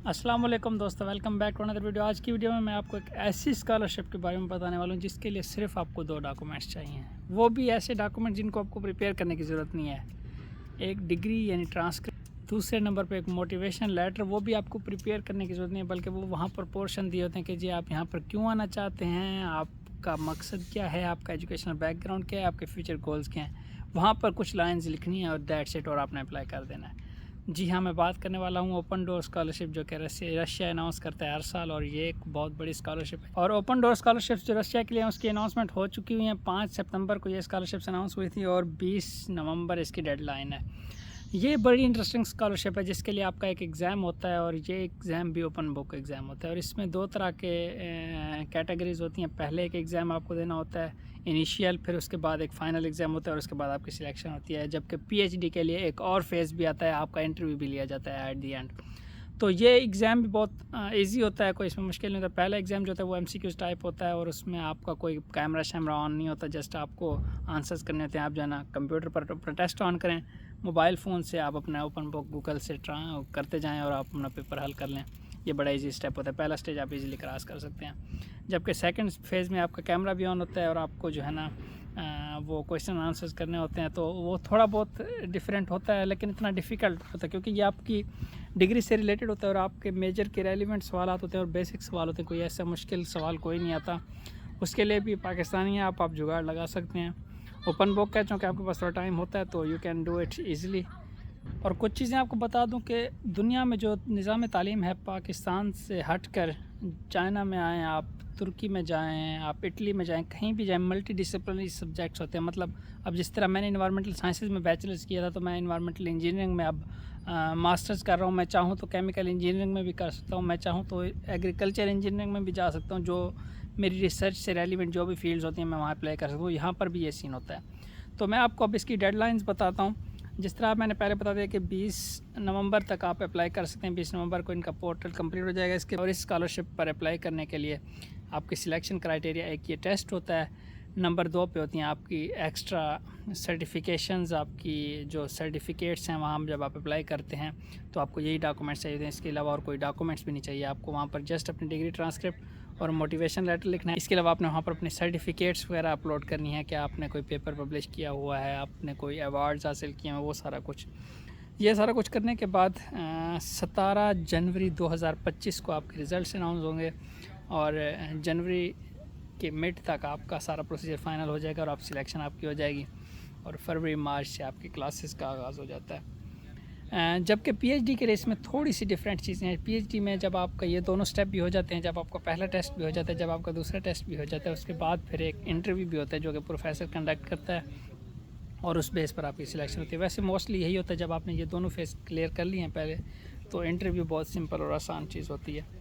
अस्सलाम वालेकुम दोस्तों, welcome back to another video. आज की वीडियो में मैं आपको एक ऐसी स्कॉलरशिप के बारे में बताने वाला हूँ जिसके लिए सिर्फ आपको 2 डॉक्यूमेंट्स चाहिए, वो भी ऐसे डॉक्यूमेंट जिनको आपको प्रिपेयर करने की ज़रूरत नहीं है। एक डिग्री यानी ट्रांसक्रिप्ट, दूसरे नंबर पे एक मोटिवेशन लेटर, वो भी आपको प्रिपेयर करने की ज़रूरत नहीं है, बल्कि वो वहाँ पर पोर्शन दिए होते हैं कि जी आप यहाँ पर क्यों आना चाहते हैं, आपका मकसद क्या है, आपका एजुकेशनल बैकग्राउंड क्या है, आपके फ्यूचर गोल्स क्या हैं। वहाँ पर कुछ लाइन्स लिखनी है और दैट्स इट, और आपने अप्लाई कर देना है। जी हाँ, मैं बात करने वाला हूँ ओपन डोर स्कॉलरशिप, जो कि रशिया अनाउंस करता है हर साल, और ये एक बहुत बड़ी स्कॉलरशिप है। और ओपन डोर स्कॉलरशिप जो रशिया के लिए उसकी अनाउंसमेंट हो चुकी हुई है। 5 सितंबर को ये स्कॉलरशिप्स अनाउंस हुई थी और 20 नवंबर इसकी डेडलाइन है। ये बड़ी इंटरेस्टिंग स्कॉलरशिप है जिसके लिए आपका एक एग्ज़ाम होता है, और ये एग्ज़ाम भी ओपन बुक एग्ज़ाम होता है। और इसमें 2 तरह के कैटेगरीज़ होती हैं। पहले एक एग्ज़ाम आपको देना होता है इनिशियल, फिर उसके बाद एक फ़ाइनल एग्ज़ाम होता है, और उसके बाद आपकी सिलेक्शन होती है। जबकि पीएचडी के लिए एक और फेज़ भी आता है, आपका इंटरव्यू भी लिया जाता है एट दी एंड। तो ये एग्ज़ाम भी बहुत ईज़ी होता है, कोई इसमें मुश्किल नहीं होता। पहला एग्ज़ाम जो होता है वो एमसीक्यूज़ टाइप होता है, और उसमें आपका कोई कैमरा शैमरा ऑन नहीं होता, जस्ट आपको आंसर्स करने होते हैं। आप जो है ना कंप्यूटर पर अपना टेस्ट ऑन करें, मोबाइल फ़ोन से आप अपना ओपन बुक गूगल से करते जाएँ और आप अपना पेपर हल कर लें। ये बड़ा इजी स्टेप होता है। पहला स्टेज आप इजीली क्रॉस कर सकते हैं। जबकि सेकंड फेज़ में आपका कैमरा भी ऑन होता है, और आपको जो है ना वो क्वेश्चन आंसर्स करने होते हैं। तो वो थोड़ा बहुत डिफरेंट होता है, लेकिन इतना डिफ़िकल्ट होता है क्योंकि ये आपकी डिग्री से रिलेटेड होता है, और आपके मेजर के रेलिवेंट सवाल होते हैं और बेसिक सवाल होते हैं। कोई ऐसा मुश्किल सवाल कोई नहीं आता। उसके लिए भी पाकिस्तानी हैं आप जुगाड़ लगा सकते हैं। ओपन बुक है, चूँकि आपके पास थोड़ा टाइम होता है, तो you can do it easily. और कुछ चीज़ें आपको बता दूं कि दुनिया में जो निज़ाम तालीम है, पाकिस्तान से हटकर चाइना में आएँ आप, तुर्की में जाएँ आप, इटली में जाएँ, कहीं भी जाएँ, मल्टी डिसिप्लिनरी सब्जेक्ट्स होते हैं। मतलब अब जिस तरह मैंने इन्वायरमेंटल साइंसेज़ में बैचलर्स किया था, तो मैं इन्वायरमेंटल इंजीनियरिंग में अब मास्टर्स कर रहा हूँ। मैं चाहूँ तो केमिकल इंजीनियरिंग में भी कर सकता हूँ, मैं चाहूँ तो एग्रीकल्चर इंजीनियरिंग में भी जा सकता हूँ। जो मेरी रिसर्च से रेलिवेंट जो भी फील्ड्स होती हैं मैं वहाँ अप्लाई कर सकता हूँ। यहाँ पर भी ये सीन होता है। तो मैं आपको अब इसकी डेडलाइंस बताता हूँ। जिस तरह मैंने पहले बता दिया कि 20 नवंबर तक आप अप्लाई कर सकते हैं। 20 नवंबर को इनका पोर्टल कंप्लीट हो जाएगा इसके। और इस स्कॉलरशिप पर अप्लाई करने के लिए आपकी सिलेक्शन क्राइटेरिया, एक ये टेस्ट होता है, नंबर 2 पे होती हैं आपकी एक्स्ट्रा सर्टिफिकेशंस, आपकी जो सर्टिफिकेट्स हैं वहाँ जब आप अप्लाई करते हैं तो आपको यही डॉक्यूमेंट्स चाहिए होते हैं। इसके अलावा और कोई डॉक्यूमेंट्स भी नहीं चाहिए आपको। वहाँ पर जस्ट अपनी डिग्री ट्रांसक्रिप्ट और मोटिवेशन लेटर लिखना है। इसके अलावा आपने वहाँ पर अपने सर्टिफिकेट्स वगैरह अपलोड करनी है कि आपने कोई पेपर पब्लिश किया हुआ है, आपने कोई अवार्ड्स हासिल किए हैं, वो सारा कुछ। ये सारा कुछ करने के बाद 17 जनवरी 2025 को आपके रिज़ल्ट अनाउंस होंगे, और जनवरी के मिड तक आपका सारा प्रोसीजर फाइनल हो जाएगा और आप सिलेक्शन आपकी हो जाएगी। और फरवरी मार्च से आपकी क्लासेस का आगाज़ हो जाता है। जबकि पीएचडी के लिए इसमें थोड़ी सी डिफरेंट चीज़ें हैं। पीएचडी में जब आपका ये दोनों स्टेप भी हो जाते हैं, जब आपका पहला टेस्ट भी हो जाता है, जब आपका दूसरा टेस्ट भी हो जाता है, उसके बाद फिर एक इंटरव्यू भी होता है जो कि प्रोफेसर कंडक्ट करता है, और उस बेस पर आपकी सिलेक्शन होती है। वैसे मोस्टली यही होता है, जब आपने ये दोनों फेस क्लियर कर लिए हैं पहले, तो इंटरव्यू बहुत सिंपल और आसान चीज़ होती है।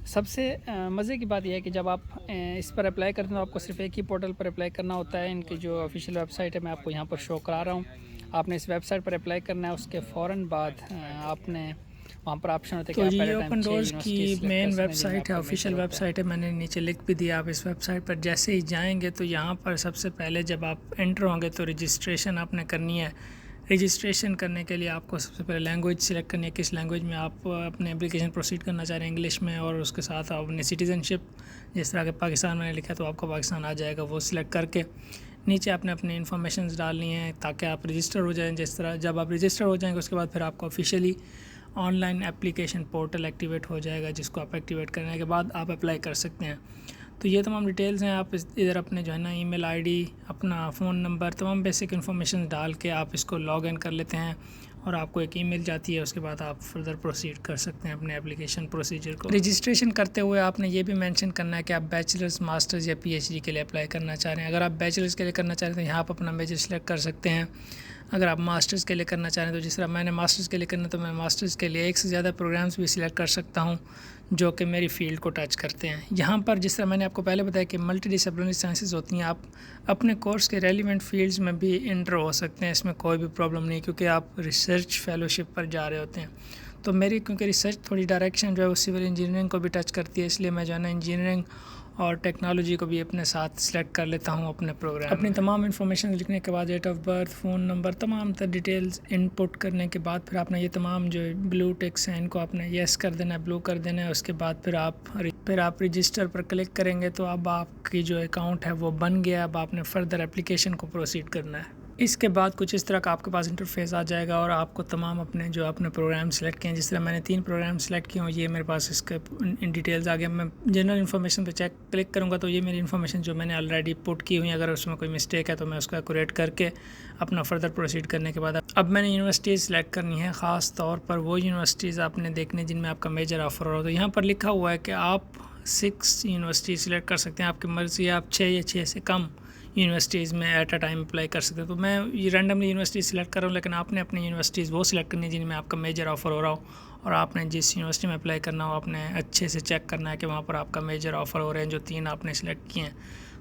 सबसे मज़े की बात यह है कि जब आप इस पर अप्लाई करते हैं तो आपको सिर्फ एक ही पोर्टल पर अप्लाई करना होता है। इनकी जो ऑफिशियल वेबसाइट है मैं आपको यहाँ पर शो करा रहा हूँ। आपने इस वेबसाइट पर अप्लाई करना है। उसके फ़ौरन बाद आपने वहाँ पर ऑप्शन होता है कि तो आप ये पहले ओपन डोर्स की मेन वेबसाइट है, ऑफिशियल वेबसाइट वेबसाइट है। मैंने नीचे लिख भी दिया। आप इस वेबसाइट पर जैसे ही जाएंगे तो यहाँ पर सबसे पहले जब आप एंटर होंगे तो रजिस्ट्रेशन आपने करनी है। रजिस्ट्रेशन करने के लिए आपको सबसे पहले लैंग्वेज सिलेक्ट करनी है, किस लैंग्वेज में आप अपने एप्लीकेशन प्रोसीड करना चाह रहे हैं, इंग्लिश में। और उसके साथ आप अपनी सिटीज़नशिप, जिस तरह के पाकिस्तान मैंने लिखा तो आपका पाकिस्तान आ जाएगा, वो सिलेक्ट करके नीचे आपने अपनी इन्फॉर्मेशन डालनी है ताकि आप रजिस्टर हो जाएं। जिस तरह जब आप रजिस्टर हो जाएंगे उसके बाद फिर आपको officially online application portal activate हो जाएगा, जिसको आप एक्टिवेट करने के बाद आप अप्लाई कर सकते हैं। तो ये तमाम डिटेल्स हैं। आप इधर अपने जो है ना ईमेल आईडी, अपना फ़ोन नंबर, तमाम बेसिक इन्फॉर्मेशन डाल के आप इसको लॉग इन कर लेते हैं, और आपको एक ईमेल जाती है। उसके बाद आप फर्दर प्रोसीड कर सकते हैं अपने एप्लीकेशन प्रोसीजर को। रजिस्ट्रेशन करते हुए आपने ये भी मेंशन करना है कि आप बैचलर्स, मास्टर्स या पीएचडी के लिए अप्लाई करना चाह रहे हैं। अगर आप बैचलर्स के लिए करना चाह रहे हैं तो यहाँ आप अपना मेजर सेलेक्ट कर सकते हैं। अगर आप मास्टर्स के लिए करना चाह रहे हैं तो जिस तरह मैंने मास्टर्स के लिए करना, तो मैं मास्टर्स के लिए एक से ज़्यादा प्रोग्राम्स भी सिलेक्ट कर सकता हूँ जो कि मेरी फ़ील्ड को टच करते हैं। यहाँ पर जिस तरह मैंने आपको पहले बताया कि मल्टी डिसिप्लिनरी साइंसेज होती हैं, आप अपने कोर्स के रेलिवेंट फील्ड्स में भी इंटर हो सकते हैं। इसमें कोई भी प्रॉब्लम नहीं, क्योंकि आप रिसर्च फेलोशिप पर जा रहे होते हैं। तो मेरी क्योंकि रिसर्च थोड़ी डायरेक्शन जो है वो सिविल इंजीनियरिंग को भी टच करती है, इसलिए मैं जो है ना इंजीनियरिंग और टेक्नोलॉजी को भी अपने साथ सेलेक्ट कर लेता हूँ अपने प्रोग्राम। अपनी तमाम इन्फॉर्मेशन लिखने के बाद date of birth, phone number, तमाम तर डिटेल्स इनपुट करने के बाद फिर आपने ये तमाम जो ब्लू टिक्स हैं इनको आपने येस कर देना है, ब्लू कर देना है। उसके बाद फिर आप रजिस्टर पर क्लिक करेंगे तो अब आपकी जो अकाउंट है वो बन गया। अब आपने फ़र्दर एप्लीकेशन को प्रोसीड करना है। इसके बाद कुछ इस तरह का आपके पास इंटरफेस आ जाएगा और आपको तमाम अपने जो आपने प्रोग्राम सेलेक्ट किए हैं, जिस तरह मैंने 3 प्रोग्राम सेलेक्ट किए हैं, ये मेरे पास इसके इन डिटेल्स आ गया। मैं जनरल इन्फॉर्मेशन पे क्लिक करूँगा तो ये मेरी इन्फॉर्मेशन जो मैंने ऑलरेडी पुट की हुई है, अगर उसमें कोई मिस्टेक है तो मैं उसका एक्यूरेट करके अपना फर्दर प्रोसीड करने के बाद अब मैंने यूनिवर्सिटीज़ सेलेक्ट करनी है। ख़ास तौर पर वो यूनिवर्सिटीज़ आपने देखने जिनमें आपका मेजर ऑफर हो। तो यहाँ पर लिखा हुआ है कि आप 6 यूनिवर्सिटी सेलेक्ट कर सकते हैं, आपकी मर्ज़ी है। आप 6 या 6 से कम यूनिवर्सिटीज़ में एट अ टाइम अप्लाई कर सकते हैं। तो मैं ये रैंडमली यूनिवर्सिटी सेलेक्ट कर रहा हूँ, लेकिन आपने अपनी यूनिवर्सिटीज़ वो सिलेक्ट करनी है जिनमें आपका मेजर ऑफ़र हो रहा हो, और आपने जिस यूनिवर्सिटी में अप्लाई करना हो आपने अच्छे से चेक करना है कि वहाँ पर आपका मेजर ऑफ़र हो रहे हैं जो 3 आपने सेलेक्ट किए हैं।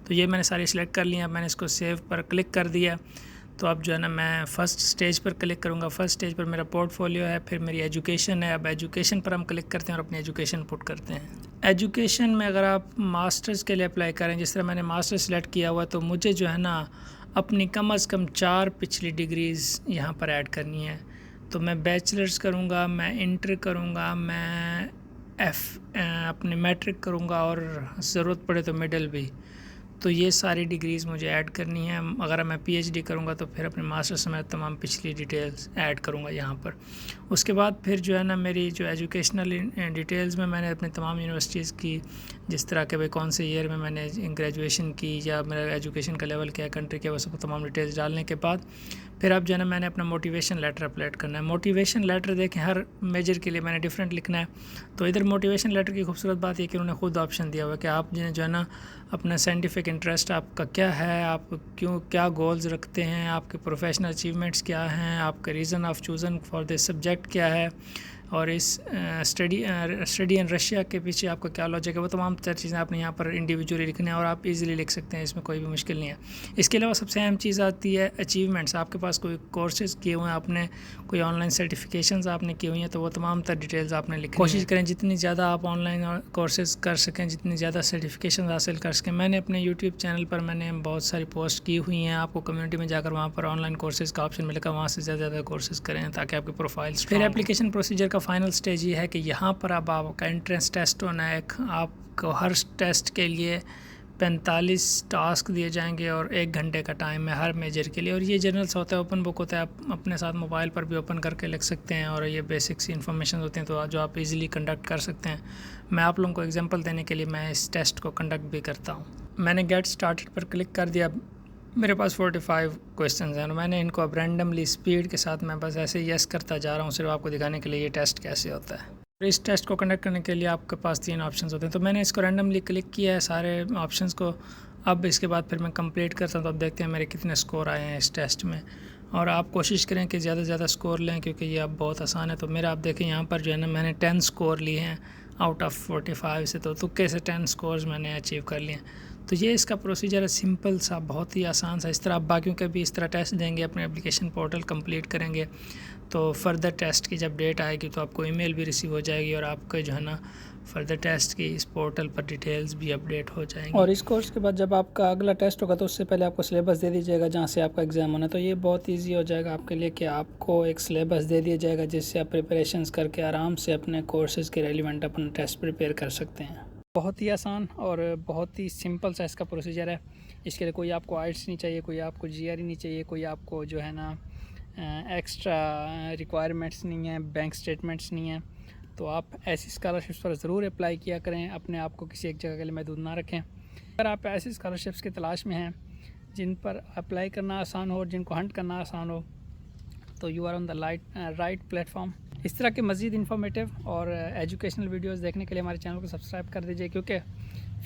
तो ये मैंने सारी सेलेक्ट कर ली हैं। अब मैंने इसको सेव पर क्लिक कर दिया। तो अब जो है ना मैं फ़र्स्ट स्टेज पर क्लिक करूँगा। फ़र्स्ट स्टेज पर मेरा पोर्टफोलियो है, फिर मेरी एजुकेशन है। अब एजुकेशन पर हम क्लिक करते हैं और अपनी एजुकेशन पुट करते हैं। एजुकेशन में अगर आप मास्टर्स के लिए अप्लाई करें, जिस तरह मैंने मास्टर्स सेलेक्ट किया हुआ, तो मुझे जो है ना अपनी कम से कम 4 पिछली डिग्रीज़ यहाँ पर ऐड करनी है। तो मैं बैचलर्स करूँगा, मैं इंटर करूँगा, मैं अपने मैट्रिक करूँगा और ज़रूरत पड़े तो मिडल भी। तो ये सारी डिग्रीज़ मुझे ऐड करनी है। अगर मैं पीएचडी करूँगा तो फिर अपने मास्टर्स में तमाम पिछली डिटेल्स ऐड करूँगा यहाँ पर। उसके बाद फिर जो है ना मेरी जो एजुकेशनल डिटेल्स में मैंने अपने तमाम यूनिवर्सिटीज़ की, जिस तरह के भाई कौन से ईयर में मैंने ग्रेजुएशन की या मेरा एजुकेशन का लेवल क्या है, कंट्री के, वो सब तमाम डिटेल्स डालने के बाद फिर अब जो है ना मैंने अपना मोटिवेशन लेटर अपलोड करना है। मोटिवेशन लेटर देखें हर मेजर के लिए मैंने डिफरेंट लिखना है। तो इधर मोटिवेशन लेटर की खूबसूरत बात ये कि उन्होंने खुद ऑप्शन दिया हुआ है कि आप जो है ना अपना साइंटिफिक इंटरेस्ट आपका क्या है, आप क्या गोल्स रखते हैं, आपके प्रोफेशनल अचीवमेंट्स क्या हैं, आपका reason of chosen for this subject क्या है, और इस स्टडी इन रशिया के पीछे आपका क्या लॉजिक है। वो तमाम चीज़ें आपने यहाँ पर इंडिविजुअली लिखना है और आप इजीली लिख सकते हैं, इसमें कोई भी मुश्किल नहीं है। इसके अलावा सबसे अहम चीज़ आती है अचीवमेंट्स। आपके पास कोई कोर्सेज़ किए हुए हैं, आपने कोई ऑनलाइन सर्टिफिकेशंस आपने की हुई हैं, तो वो तमाम तर डिटेल्स आपने लिखनी है। कोशिश करें जितनी ज़्यादा आप ऑनलाइन कोर्सेज़ कर सकें, जितनी ज़्यादा सर्टिफिकेशन हासिल कर सकें। मैंने अपने यूट्यूब चैनल पर मैंने बहुत सारी पोस्ट की हुई हैं, आपको कम्युनिटी में जाकर वहाँ पर ऑनलाइन कोर्सेज़ का ऑप्शन मिलेगा, वहाँ से ज़्यादा कोर्सेज़ करें ताकि आपकी प्रोफाइल। फिर एप्लीकेशन प्रोसीजर का फाइनल स्टेज ये है कि यहाँ पर अब आपका एंट्रेंस टेस्ट होना है। आपको हर टेस्ट के लिए 45 टास्क दिए जाएंगे और 1 घंटे का टाइम है हर मेजर के लिए। और ये जर्नल्स होता है, ओपन बुक होता है, आप अपने साथ मोबाइल पर भी ओपन करके लिख सकते हैं, और ये बेसिक्स इन्फॉर्मेशन होती हैं तो जो आप इजीली कंडक्ट कर सकते हैं। मैं आप लोगों को एग्जांपल देने के लिए मैं इस टेस्ट को कंडक्ट भी करता हूँ। मैंने गेट स्टार्टेड पर क्लिक कर दिया। मेरे पास 45 क्वेश्चंस हैं और मैंने इनको अब रैंडमली स्पीड के साथ मैं बस ऐसे यस करता जा रहा हूँ, सिर्फ आपको दिखाने के लिए ये टेस्ट कैसे होता है। तो इस टेस्ट को कंडक्ट करने के लिए आपके पास 3 ऑप्शंस होते हैं। तो मैंने इसको रैंडमली क्लिक किया है सारे ऑप्शंस को। अब इसके बाद फिर मैं कंप्लीट करता हूँ, तो अब देखते हैं मेरे कितने स्कोर आए हैं इस टेस्ट में। और आप कोशिश करें कि ज़्यादा से ज़्यादा स्कोर लें क्योंकि ये अब बहुत आसान है। तो मेरा आप देखें यहाँ पर जो है ना मैंने 10 स्कोर लिए हैं आउट ऑफ 45 से, तो तुक्के से 10 स्कोर्स मैंने अचीव कर लिए हैं। तो ये इसका प्रोसीजर है, सिंपल सा, बहुत ही आसान सा। इस तरह आप बाकियों के भी इस तरह टेस्ट देंगे, अपने एप्लीकेशन पोर्टल कंप्लीट करेंगे, तो फर्दर टेस्ट की जब डेट आएगी तो आपको ईमेल भी रिसीव हो जाएगी और आपके जो है ना फर्दर टेस्ट की इस पोर्टल पर डिटेल्स भी अपडेट हो जाएंगी। और इस कोर्स के बाद जब आपका अगला टेस्ट होगा तो उससे पहले आपको सिलेबस दे दीजिएगा जहाँ से आपका एग्ज़ाम होना है। तो ये बहुत ईजी हो जाएगा आपके लिए कि आपको एक सिलेबस दे दिया जाएगा जिससे आप प्रिपरेशंस करके आराम से अपने कोर्सेज़ के रेलिवेंट अपना टेस्ट प्रिपेयर कर सकते हैं। बहुत ही आसान और बहुत ही सिंपल सा इसका प्रोसीजर है। इसके लिए कोई आपको आइट्स नहीं चाहिए, कोई आपको जीआरई नहीं चाहिए, कोई आपको जो है ना एक्स्ट्रा रिक्वायरमेंट्स नहीं है, बैंक स्टेटमेंट्स नहीं है। तो आप ऐसी स्कॉलरशिप्स पर ज़रूर अप्लाई किया करें, अपने आप को किसी एक जगह के लिए महदूद ना रखें। अगर आप ऐसी स्कॉलरशिप्स की तलाश में हैं जिन पर अप्लाई करना आसान हो और जिनको हंट करना आसान हो, तो you are on the right platform. इस तरह के मज़ीद इन्फॉर्मेटिव और एजुकेशनल वीडियोस देखने के लिए हमारे चैनल को सब्सक्राइब कर दीजिए, क्योंकि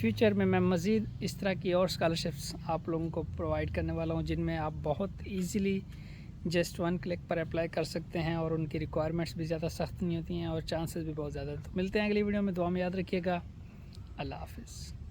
फ्यूचर में मैं मज़ीद इस तरह की और स्कॉलरशिप्स आप लोगों को प्रोवाइड करने वाला हूँ जिनमें आप बहुत ईजीली जस्ट 1 क्लिक पर अप्लाई कर सकते हैं और उनकी रिक्वायरमेंट्स भी ज़्यादा सख्त नहीं होती हैं और चांसेस भी बहुत ज़्यादा। तो मिलते हैं अगली वीडियो में, दुआ में याद रखिएगा। अल्लाह हाफ़िज़।